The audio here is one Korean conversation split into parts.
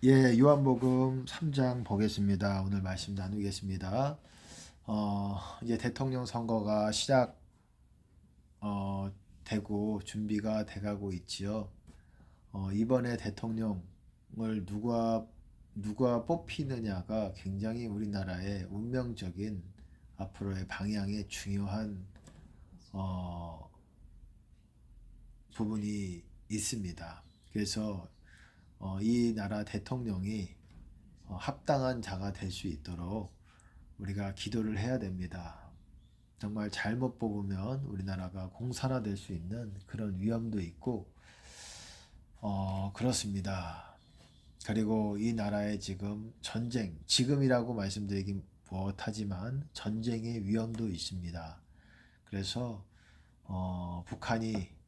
예, 요한복음 3장 보겠습니다. 오늘 말씀 나누겠습니다. 이제 대통령 선거가 되고 준비가 돼가고 있지요. 이번에 대통령을 누가 뽑히느냐가 굉장히 우리나라의 운명적인 앞으로의 방향에 중요한 어, 부분이 있습니다. 그래서 이 나라 대통령이 합당한 자가 될 수 있도록 우리가 기도를 해야 됩니다. 정말 잘못 뽑으면 우리나라가 공산화될 수 있는 그런 위험도 있고 그렇습니다. 그리고 이 나라에 지금 지금이라고 말씀드리긴 못하지만 전쟁의 위험도 있습니다. 그래서 북한이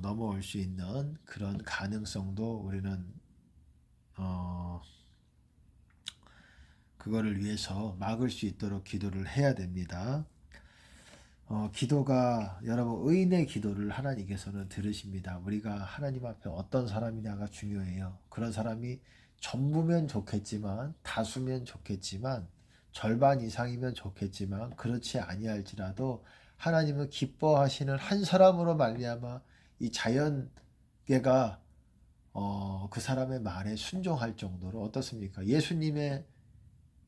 넘어올 수 있는 그런 가능성도 우리는 어, 그거를 위해서 막을 수 있도록 기도를 해야 됩니다. 기도가 여러분 의인의 기도를 하나님께서는 들으십니다. 우리가 하나님 앞에 어떤 사람이냐가 중요해요. 그런 사람이 전부면 좋겠지만 다수면 좋겠지만 절반 이상이면 좋겠지만 그렇지 아니할지라도 하나님은 기뻐하시는 한 사람으로 말미암아 이 자연계가 그 사람의 말에 순종할 정도로 어떻습니까? 예수님의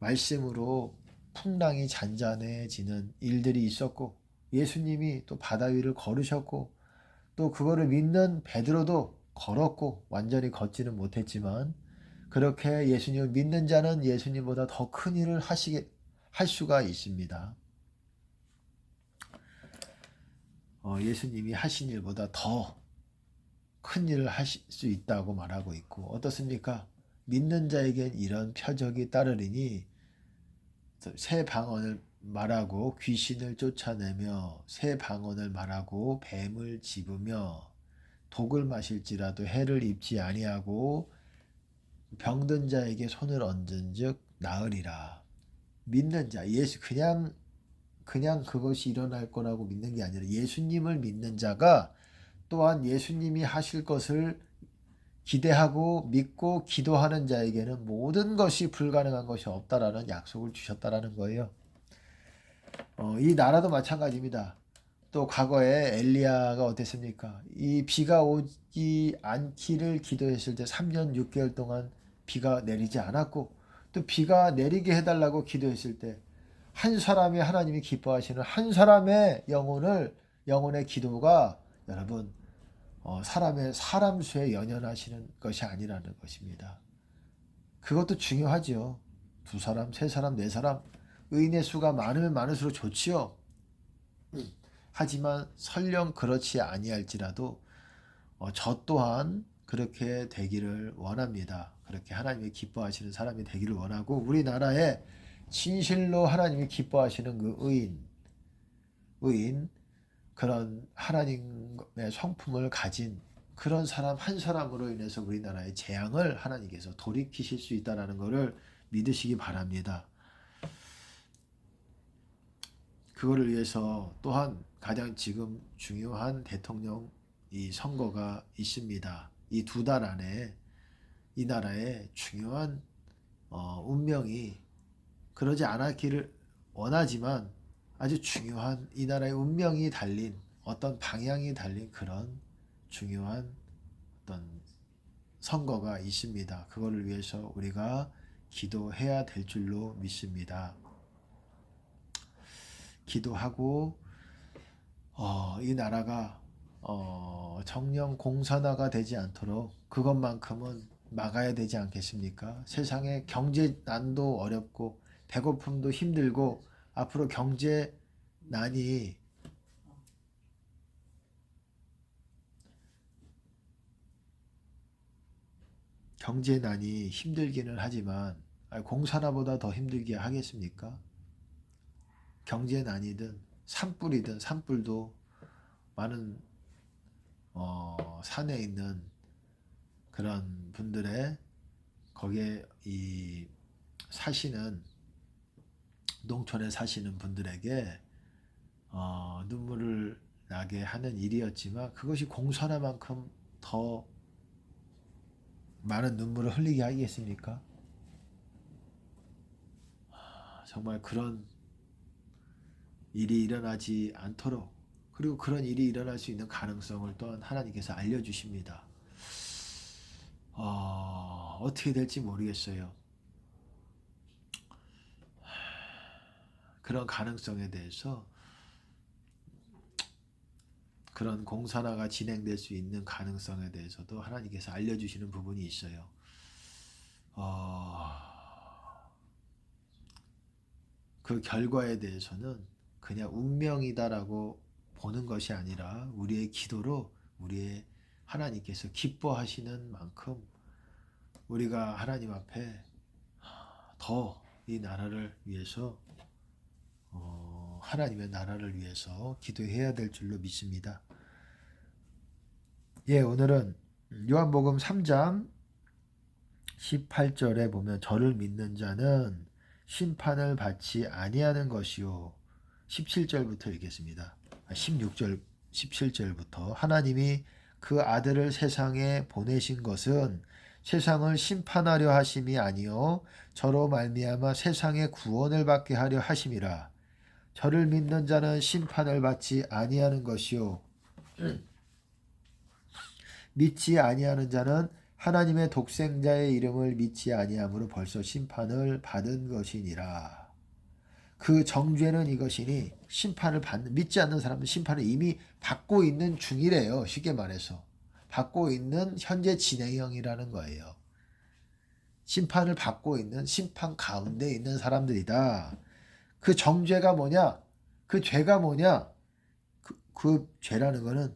말씀으로 풍랑이 잔잔해지는 일들이 있었고 예수님이 또 바다 위를 걸으셨고 또 그거를 믿는 베드로도 걸었고 완전히 걷지는 못했지만 그렇게 예수님을 믿는 자는 예수님보다 더 큰 일을 할 수가 있습니다. 예수님이 하신 일보다 더 큰 일을 하실 수 있다고 말하고 있고 어떻습니까? 믿는 자에겐 이런 표적이 따르리니 새 방언을 말하고 귀신을 쫓아내며 새 방언을 말하고 뱀을 집으며 독을 마실지라도 해를 입지 아니하고 병든 자에게 손을 얹은즉 나으리라. 믿는 자 예수 그냥 그것이 일어날 거라고 믿는 게 아니라 예수님을 믿는 자가 또한 예수님이 하실 것을 기대하고 믿고 기도하는 자에게는 모든 것이 불가능한 것이 없다라는 약속을 주셨다라는 거예요. 이 나라도 마찬가지입니다. 또 과거에 엘리야가 어땠습니까? 이 비가 오지 않기를 기도했을 때 3년 6개월 동안 비가 내리지 않았고 또 비가 내리게 해달라고 기도했을 때 한 사람이 하나님이 기뻐하시는 한 사람의 영혼의 기도가 여러분 사람 수에 연연하시는 것이 아니라는 것입니다. 그것도 중요하지요. 두 사람, 세 사람, 네 사람 의인의 수가 많으면 많을수록 좋지요. 하지만 설령 그렇지 아니할지라도 저 또한 그렇게 되기를 원합니다. 그렇게 하나님이 기뻐하시는 사람이 되기를 원하고 우리나라에 진실로 하나님이 기뻐하시는 그 의인 그런 하나님의 성품을 가진 그런 사람 한 사람으로 인해서 우리나라의 재앙을 하나님께서 돌이키실 수 있다는 것을 믿으시기 바랍니다. 그거를 위해서 또한 가장 지금 중요한 대통령 이 선거가 있습니다. 이 두 달 안에 이 나라의 중요한 운명이 그러지 않았기를 원하지만 아주 중요한 이 나라의 운명이 달린 어떤 방향이 달린 그런 중요한 어떤 선거가 있습니다. 그거를 위해서 우리가 기도해야 될 줄로 믿습니다. 기도하고 이 나라가 정령 공산화가 되지 않도록 그것만큼은 막아야 되지 않겠습니까? 세상에 경제난도 어렵고 배고픔도 힘들고 앞으로 경제난이 힘들기는 하지만 공산화보다 더 힘들게 하겠습니까? 경제난이든 산불도 많은 산에 있는 그런 분들의 거기에 이 사시는 농촌에 사시는 분들에게 눈물을 나게 하는 일이었지만 그것이 공산화만큼 더 많은 눈물을 흘리게 하겠습니까? 정말 그런 일이 일어나지 않도록, 그리고 그런 일이 일어날 수 있는 가능성을 또한 하나님께서 알려주십니다. 어떻게 될지 모르겠어요. 그런 가능성에 대해서, 그런 공산화가 진행될 수 있는 가능성에 대해서도 하나님께서 알려주시는 부분이 있어요. 그 결과에 대해서는 그냥 운명이다라고 보는 것이 아니라 우리의 기도로 우리의 하나님께서 기뻐하시는 만큼 우리가 하나님 앞에 더 이 나라를 위해서, 하나님의 나라를 위해서 기도해야 될 줄로 믿습니다. 예, 오늘은 요한복음 3장 18절에 보면 저를 믿는 자는 심판을 받지 아니하는 것이요. 17절부터 읽겠습니다. 16절 17절부터 하나님이 그 아들을 세상에 보내신 것은 세상을 심판하려 하심이 아니요 저로 말미암아 세상의 구원을 받게 하려 하심이라. 저를 믿는 자는 심판을 받지 아니하는 것이요 믿지 아니하는 자는 하나님의 독생자의 이름을 믿지 아니함으로 벌써 심판을 받은 것이니라. 그 정죄는 이것이니 믿지 않는 사람은 심판을 이미 받고 있는 중이래요. 쉽게 말해서 받고 있는 현재 진행형이라는 거예요. 심판을 받고 있는, 심판 가운데 있는 사람들이다. 그 정죄가 뭐냐? 그 죄가 뭐냐? 그 죄라는 거는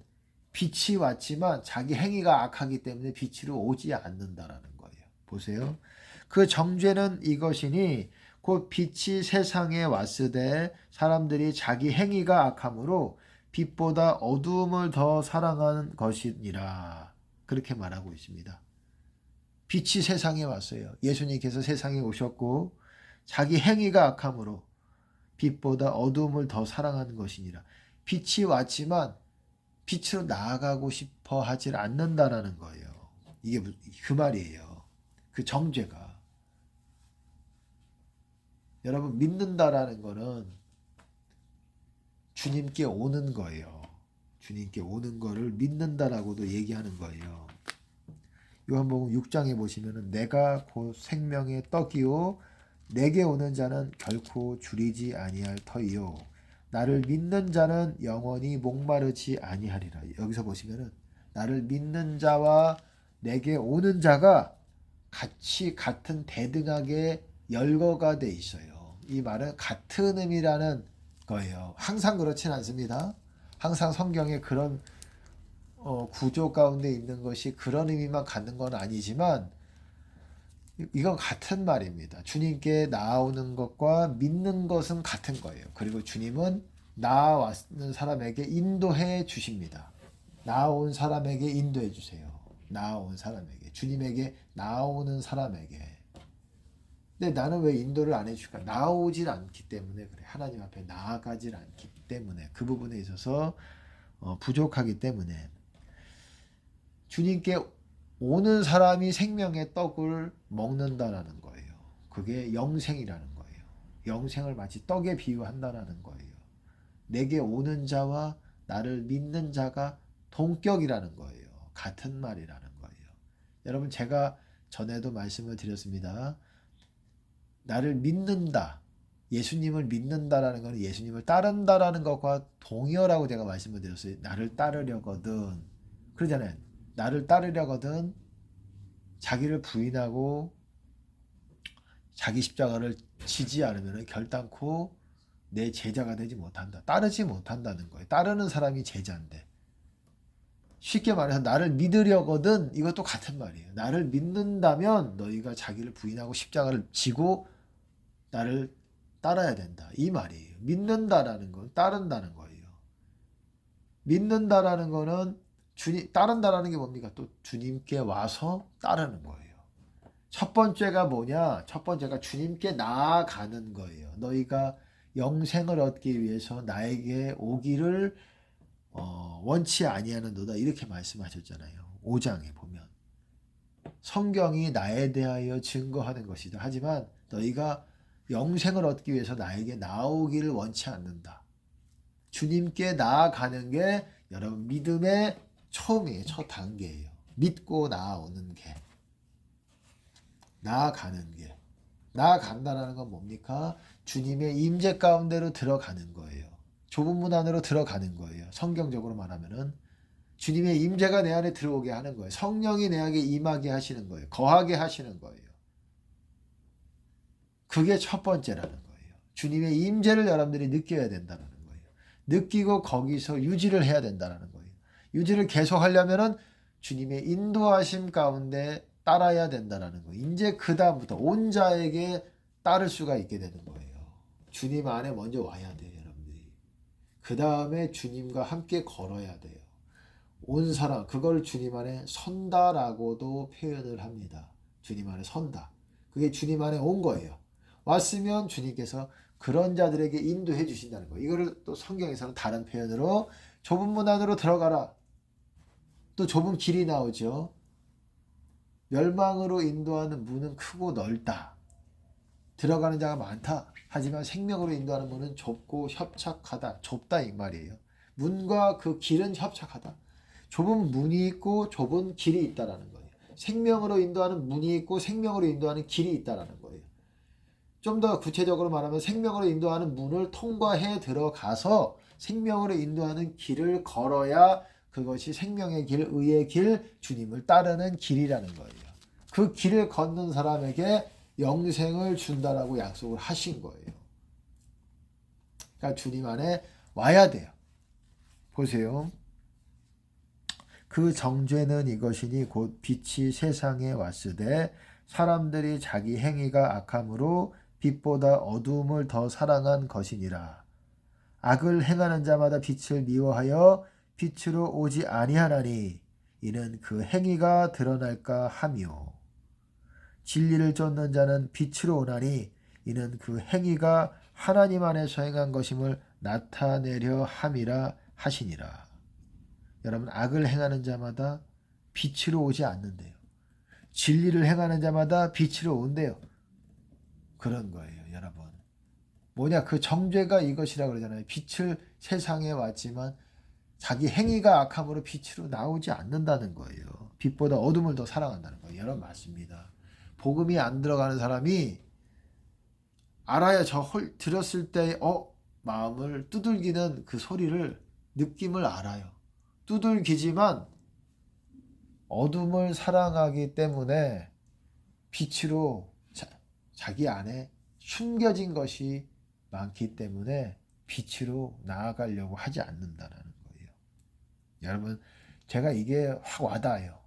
빛이 왔지만 자기 행위가 악하기 때문에 빛으로 오지 않는다라는 거예요. 보세요. 그 정죄는 이것이니 곧 빛이 세상에 왔으되 사람들이 자기 행위가 악함으로 빛보다 어두움을 더 사랑하는 것이니라. 그렇게 말하고 있습니다. 빛이 세상에 왔어요. 예수님께서 세상에 오셨고 자기 행위가 악함으로 빛보다 어두움을 더 사랑하는 것이니라. 빛이 왔지만 빛으로 나아가고 싶어 하질 않는다라는 거예요. 이게 그 말이에요. 그 정죄가. 여러분, 믿는다라는 거는 주님께 오는 거예요. 주님께 오는 거를 믿는다라고도 얘기하는 거예요. 요한복음 6장에 보시면은 내가 곧 생명의 떡이요 내게 오는 자는 결코 줄이지 아니할 터이요 나를 믿는 자는 영원히 목마르지 아니하리라. 여기서 보시면은 나를 믿는 자와 내게 오는 자가 같이 같은 대등하게 열거가 돼 있어요. 이 말은 같은 의미라는 거예요. 항상 그렇진 않습니다. 항상 성경에 그런 구조 가운데 있는 것이 그런 의미만 갖는 건 아니지만 이건 같은 말입니다. 주님께 나아오는 것과 믿는 것은 같은 거예요. 그리고 주님은 나아왔는 사람에게 인도해 주십니다. 나아온 사람에게 인도해 주세요. 나아온 사람에게, 주님에게 나아오는 사람에게. 근데 나는 왜 인도를 안 해줄까? 나아오질 않기 때문에 그래. 하나님 앞에 나아가질 않기 때문에, 그 부분에 있어서 부족하기 때문에 주님께 오는 사람이 생명의 떡을 먹는다라는 거예요. 그게 영생이라는 거예요. 영생을 마치 떡에 비유한다라는 거예요. 내게 오는 자와 나를 믿는 자가 동격이라는 거예요. 같은 말이라는 거예요. 여러분, 제가 전에도 말씀을 드렸습니다. 나를 믿는다, 예수님을 믿는다라는 것은 예수님을 따른다라는 것과 동의어라고 제가 말씀을 드렸어요. 나를 따르려거든, 그러잖아요. 나를 따르려거든 자기를 부인하고 자기 십자가를 지지 않으면 결단코 내 제자가 되지 못한다. 따르지 못한다는 거예요. 따르는 사람이 제자인데. 쉽게 말해서 나를 믿으려거든 이것도 같은 말이에요. 나를 믿는다면 너희가 자기를 부인하고 십자가를 지고 나를 따라야 된다. 이 말이에요. 믿는다라는 건 따른다는 거예요. 믿는다라는 거는 따른다라는 게 뭡니까? 또 주님께 와서 따르는 거예요. 첫 번째가 뭐냐? 첫 번째가 주님께 나아가는 거예요. 너희가 영생을 얻기 위해서 나에게 오기를 원치 아니하는도다, 이렇게 말씀하셨잖아요. 5장에 보면 성경이 나에 대하여 증거하는 것이다. 하지만 너희가 영생을 얻기 위해서 나에게 나오기를 원치 않는다. 주님께 나아가는 게 여러분 믿음의 처음이에요. 첫 단계예요. 믿고 나아오는 게. 나아가는 게. 나아간다는 건 뭡니까? 주님의 임재 가운데로 들어가는 거예요. 좁은 문 안으로 들어가는 거예요. 성경적으로 말하면은 주님의 임재가 내 안에 들어오게 하는 거예요. 성령이 내 안에 임하게 하시는 거예요. 거하게 하시는 거예요. 그게 첫 번째라는 거예요. 주님의 임재를 여러분들이 느껴야 된다는 거예요. 느끼고 거기서 유지를 해야 된다는 거예요. 유지를 계속하려면은 주님의 인도하심 가운데 따라야 된다는 거예요. 이제 그 다음부터 온 자에게 따를 수가 있게 되는 거예요. 주님 안에 먼저 와야 돼요, 여러분들이. 그 다음에 주님과 함께 걸어야 돼요. 온 사람, 그걸 주님 안에 선다라고도 표현을 합니다. 주님 안에 선다. 그게 주님 안에 온 거예요. 왔으면 주님께서 그런 자들에게 인도해 주신다는 거예요. 이거를 또 성경에서는 다른 표현으로 좁은 문 안으로 들어가라. 또 좁은 길이 나오죠. 멸망으로 인도하는 문은 크고 넓다. 들어가는 자가 많다. 하지만 생명으로 인도하는 문은 좁고 협착하다. 좁다 이 말이에요. 문과 그 길은 협착하다. 좁은 문이 있고 좁은 길이 있다라는 거예요. 생명으로 인도하는 문이 있고 생명으로 인도하는 길이 있다라는 거예요. 좀 더 구체적으로 말하면 생명으로 인도하는 문을 통과해 들어가서 생명으로 인도하는 길을 걸어야 그것이 생명의 길, 의의 길, 주님을 따르는 길이라는 거예요. 그 길을 걷는 사람에게 영생을 준다라고 약속을 하신 거예요. 그러니까 주님 안에 와야 돼요. 보세요. 그 정죄는 이것이니 곧 빛이 세상에 왔으되 사람들이 자기 행위가 악함으로 빛보다 어두움을 더 사랑한 것이니라. 악을 행하는 자마다 빛을 미워하여 빛으로 오지 아니하나니 이는 그 행위가 드러날까 함이요. 진리를 쫓는 자는 빛으로 오나니 이는 그 행위가 하나님 안에서 행한 것임을 나타내려 함이라 하시니라. 여러분, 악을 행하는 자마다 빛으로 오지 않는데요. 진리를 행하는 자마다 빛으로 온대요. 그런 거예요, 여러분. 뭐냐, 그 정죄가 이것이라 그러잖아요. 빛을 세상에 왔지만 자기 행위가 악함으로 빛으로 나오지 않는다는 거예요. 빛보다 어둠을 더 사랑한다는 거예요. 여러분, 맞습니다. 복음이 안 들어가는 사람이 알아야 들었을 때 마음을 두들기는 그 소리를 느낌을 알아요. 두들기지만 어둠을 사랑하기 때문에 빛으로 자기 안에 숨겨진 것이 많기 때문에 빛으로 나아가려고 하지 않는다는 거예요. 여러분, 제가 이게 확 와닿아요.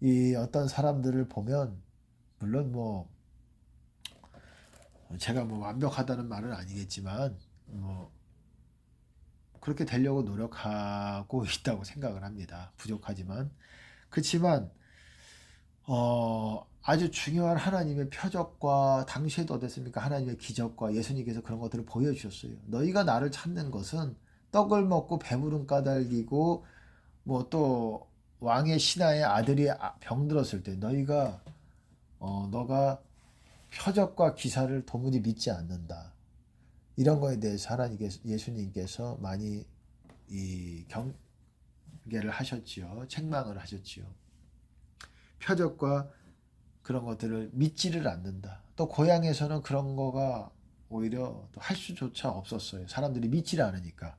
이 어떤 사람들을 보면 물론 제가 완벽하다는 말은 아니겠지만 그렇게 되려고 노력하고 있다고 생각을 합니다. 부족하지만 그렇지만 아주 중요한 하나님의 표적과 당시에도 어땠습니까? 하나님의 기적과 예수님께서 그런 것들을 보여주셨어요. 너희가 나를 찾는 것은 떡을 먹고 배부름 까닭이고 또 왕의 신하의 아들이 병들었을 때 너가 표적과 기사를 도무지 믿지 않는다. 이런 거에 대해서 예수님께서 많이 경계를 하셨지요. 책망을 하셨지요. 표적과 그런 것들을 믿지를 않는다. 또 고향에서는 그런 거가 오히려 할 수조차 없었어요. 사람들이 믿지를 않으니까.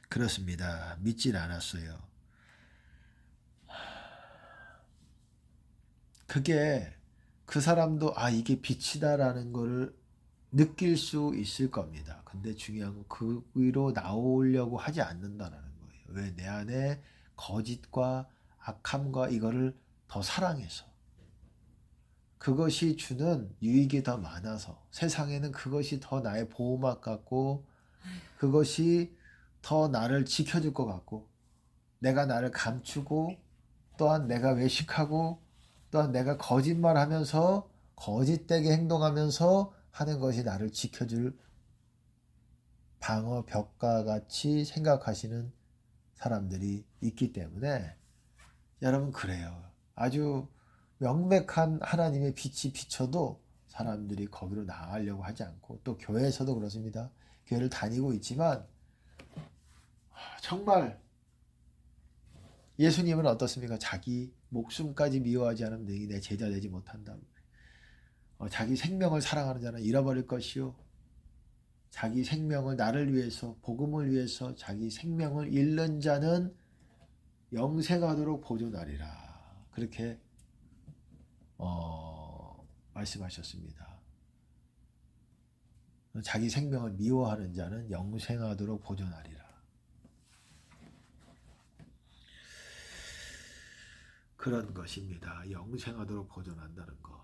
그렇습니다. 믿질 않았어요. 그게 그 사람도 이게 빛이다라는 거를 느낄 수 있을 겁니다. 근데 중요한 건 그 위로 나오려고 하지 않는다라는 거예요. 왜? 내 안에 거짓과 악함과 이거를 더 사랑해서 그것이 주는 유익이 더 많아서 세상에는 그것이 더 나의 보호막 같고 그것이 더 나를 지켜줄 것 같고 내가 나를 감추고 또한 내가 외식하고 또한 내가 거짓말하면서 거짓되게 행동하면서 하는 것이 나를 지켜줄 방어 벽과 같이 생각하시는 사람들이 있기 때문에 여러분 그래요. 아주 명백한 하나님의 빛이 비춰도 사람들이 거기로 나가려고 하지 않고 또 교회에서도 그렇습니다. 교회를 다니고 있지만 정말 예수님은 어떻습니까? 자기 목숨까지 미워하지 않으면 너희 내 제자 되지 못한다. 자기 생명을 사랑하는 자는 잃어버릴 것이요. 자기 생명을 나를 위해서 복음을 위해서 자기 생명을 잃는 자는 영생하도록 보존하리라. 그렇게 말씀하셨습니다. 자기 생명을 미워하는 자는 영생하도록 보존하리라. 그런 것입니다. 영생하도록 보존한다는 거.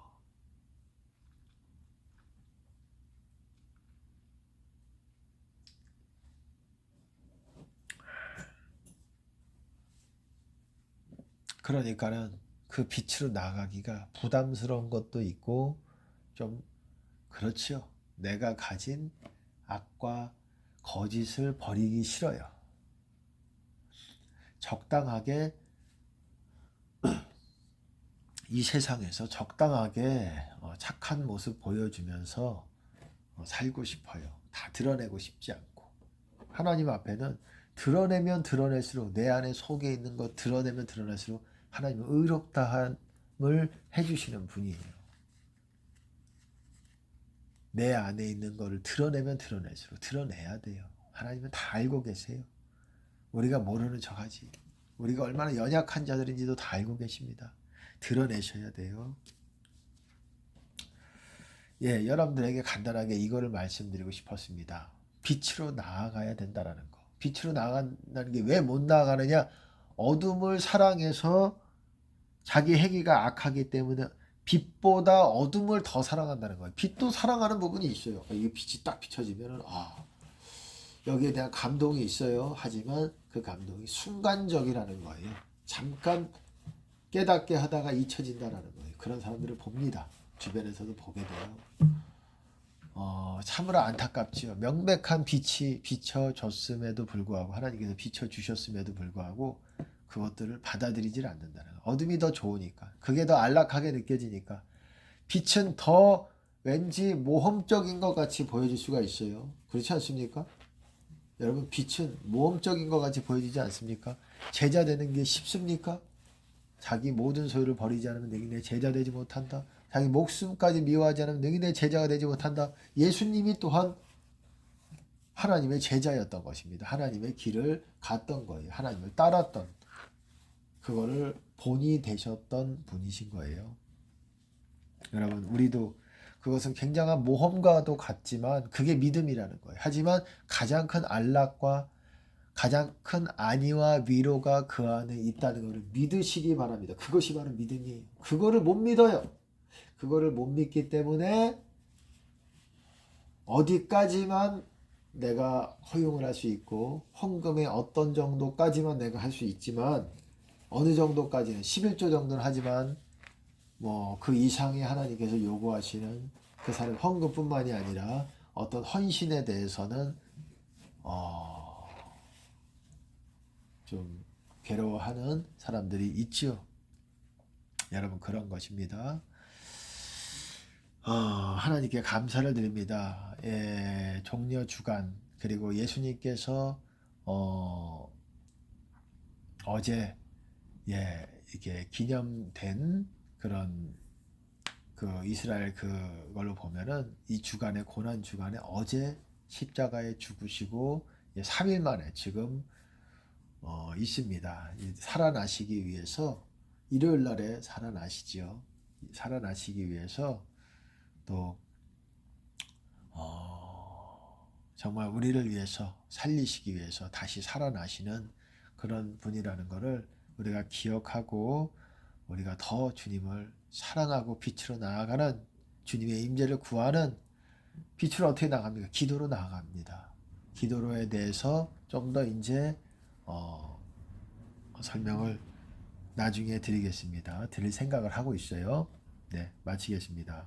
그러니까는 그 빛으로 나가기가 부담스러운 것도 있고 좀 그렇죠. 내가 가진 악과 거짓을 버리기 싫어요. 적당하게 이 세상에서 적당하게 착한 모습 보여주면서 살고 싶어요. 다 드러내고 싶지 않고. 하나님 앞에는 드러내면 드러낼수록 내 안에 속에 있는 것 드러내면 드러낼수록 하나님은 의롭다함을 해주시는 분이에요. 내 안에 있는 것을 드러내면 드러낼수록 드러내야 돼요. 하나님은 다 알고 계세요. 우리가 모르는 척하지. 우리가 얼마나 연약한 자들인지도 다 알고 계십니다. 드러내셔야 돼요. 예, 여러분들에게 간단하게 이거를 말씀드리고 싶었습니다. 빛으로 나아가야 된다라는 거. 빛으로 나아간다는 게 왜 못 나아가느냐? 어둠을 사랑해서 자기 행위가 악하기 때문에 빛보다 어둠을 더 사랑한다는 거예요. 빛도 사랑하는 부분이 있어요. 이게 빛이 딱 비춰지면은 여기에 대한 감동이 있어요. 하지만 그 감동이 순간적이라는 거예요. 잠깐 깨닫게 하다가 잊혀진다라는 거예요. 그런 사람들을 봅니다. 주변에서도 보게 돼요. 참으로 안타깝지요. 명백한 빛이 비춰졌음에도 불구하고 하나님께서 비춰주셨음에도 불구하고 그것들을 받아들이질 않는다는 거예요. 어둠이 더 좋으니까. 그게 더 안락하게 느껴지니까. 빛은 더 왠지 모험적인 것 같이 보여질 수가 있어요. 그렇지 않습니까? 여러분 빛은 모험적인 것 같이 보여지지 않습니까? 제자 되는 게 쉽습니까? 자기 모든 소유를 버리지 않으면 너희 내 제자 되지 못한다. 자기 목숨까지 미워하지 않으면 너희 내 제자가 되지 못한다. 예수님이 또한 하나님의 제자였던 것입니다. 하나님의 길을 갔던 거예요. 하나님을 따랐던 그거를 본이 되셨던 분이신 거예요. 여러분 우리도 그것은 굉장한 모험과도 같지만 그게 믿음이라는 거예요. 하지만 가장 큰 안락과 가장 큰 안위와 위로가 그 안에 있다는 것을 믿으시기 바랍니다. 그것이 바로 믿음이에요. 그거를 못 믿어요. 그거를 못 믿기 때문에 어디까지만 내가 허용을 할 수 있고 헌금의 어떤 정도까지만 내가 할 수 있지만 어느 정도까지는 11조 정도는 하지만 그 이상의 하나님께서 요구하시는 그 사람 헌금뿐만이 아니라 어떤 헌신에 대해서는 좀 괴로워하는 사람들이 있죠. 여러분 그런 것입니다. 하나님께 감사를 드립니다. 예, 종려 주간 그리고 예수님께서 어제 이게 기념된 그런 그 이스라엘 그걸로 보면은 이 주간에 고난 주간에 어제 십자가에 죽으시고 3일 만에 지금 있습니다. 살아나시기 위해서 일요일 날에 살아나시지요. 살아나시기 위해서 또 정말 우리를 위해서 살리시기 위해서 다시 살아나시는 그런 분이라는 것을 우리가 기억하고 우리가 더 주님을 사랑하고 빛으로 나아가는 주님의 임재를 구하는 빛으로 어떻게 나갑니까? 기도로 나아갑니다. 기도로에 대해서 좀 더 이제 설명을 나중에 드리겠습니다. 드릴 생각을 하고 있어요. 네, 마치겠습니다.